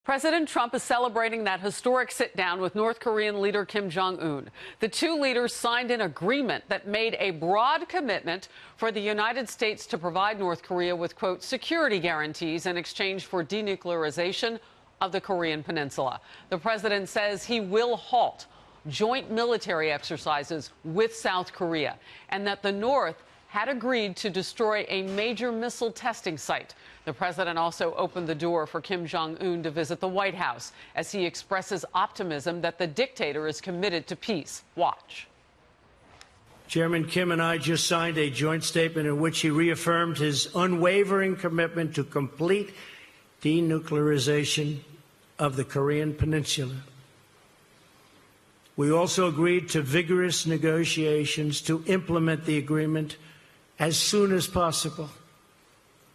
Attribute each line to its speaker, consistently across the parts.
Speaker 1: President Trump is celebrating that historic sit-down with North Korean leader Kim Jong-un. The two leaders signed an agreement that made a broad commitment for the United States to provide North Korea with, quote, security guarantees in exchange for denuclearization of the Korean Peninsula. The president says he will halt joint military exercises with South Korea and that the North had agreed to destroy a major missile testing site. The president also opened the door for Kim Jong-un to visit the White House as he expresses optimism that the dictator is committed to peace. Watch.
Speaker 2: Chairman Kim and I just signed a joint statement in which he reaffirmed his unwavering commitment to complete denuclearization of the Korean Peninsula. We also agreed to vigorous negotiations to implement the agreement as soon as possible,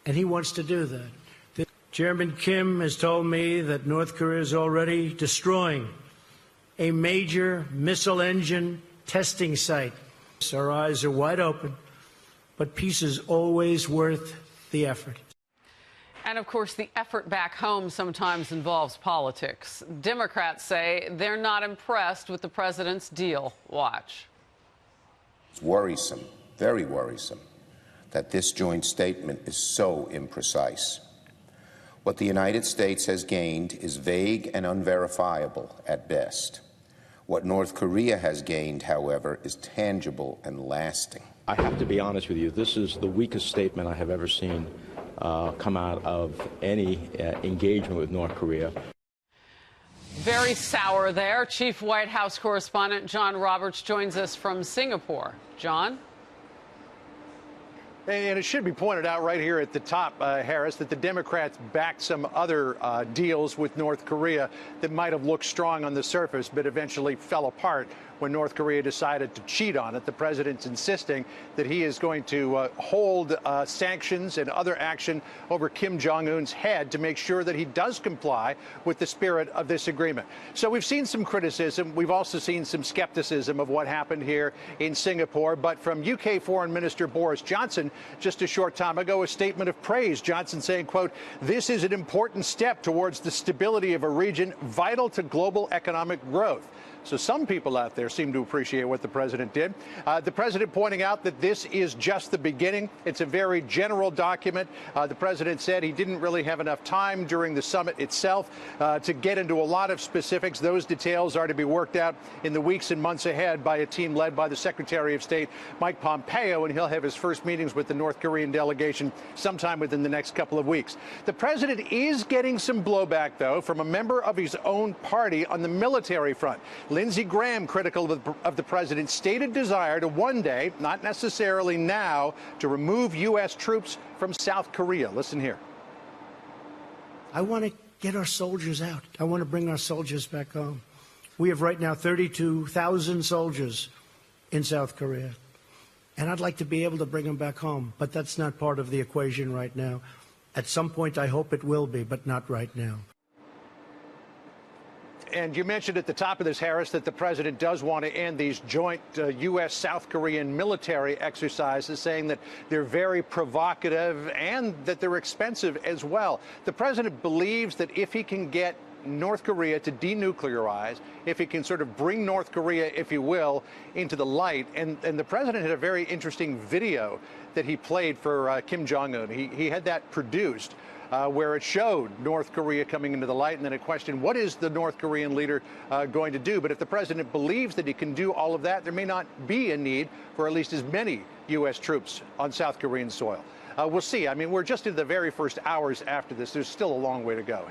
Speaker 2: and he wants to do that. Chairman Kim has told me that North Korea is already destroying a major missile engine testing site. Our eyes are wide open, but peace is always worth the effort.
Speaker 1: And, of course, the effort back home sometimes involves politics. Democrats say they're not impressed with the president's deal. Watch.
Speaker 3: It's worrisome, very worrisome, that this joint statement is so imprecise. What the United States has gained is vague and unverifiable at best. What North Korea has gained, however, is tangible and lasting.
Speaker 4: I have to be honest with you, this is the weakest statement I have ever seen come out of any engagement with North Korea.
Speaker 1: Very sour there. Chief White House correspondent John Roberts joins us from Singapore. John?
Speaker 5: And it should be pointed out right here at the top, Harris, that the Democrats backed some other deals with North Korea that might have looked strong on the surface, but eventually fell apart when North Korea decided to cheat on it. The president's insisting that he is going to hold sanctions and other action over Kim Jong-un's head to make sure that he does comply with the spirit of this agreement. So we've seen some criticism. We've also seen some skepticism of what happened here in Singapore. But from UK Foreign Minister Boris Johnson just a short time ago, a statement of praise. Johnson saying, quote, "This is an important step towards the stability of a region vital to global economic growth." So some people out there seem to appreciate what the president did. The president pointing out that this is just the beginning. It's a very general document. The president said he didn't really have enough time during the summit itself to get into a lot of specifics. Those details are to be worked out in the weeks and months ahead by a team led by the Secretary of State, Mike Pompeo, and he'll have his first meetings with the North Korean delegation sometime within the next couple of weeks. The president is getting some blowback, though, from a member of his own party on the military front. Lindsey Graham, critical of the president's stated desire to one day, not necessarily now, to remove U.S. troops from South Korea. Listen here.
Speaker 2: I want to get our soldiers out. I want to bring our soldiers back home. We have right now 32,000 soldiers in South Korea, and I'd like to be able to bring them back home, but that's not part of the equation right now. At some point, I hope it will be, but not right now.
Speaker 5: And you mentioned at the top of this, Harris, that the president does want to end these joint U.S.-South Korean military exercises, saying that they're very provocative and that they're expensive as well. The president believes that if he can get North Korea to denuclearize, if he can sort of bring North Korea, if you will, into the light. And the president had a very interesting video that he played for Kim Jong-un. He had that produced where it showed North Korea coming into the light, and then it questioned, what is the North Korean leader going to do? But if the president believes that he can do all of that, there may not be a need for at least as many U.S. troops on South Korean soil. We'll see. I mean, we're just in the very first hours after this. There's still a long way to go.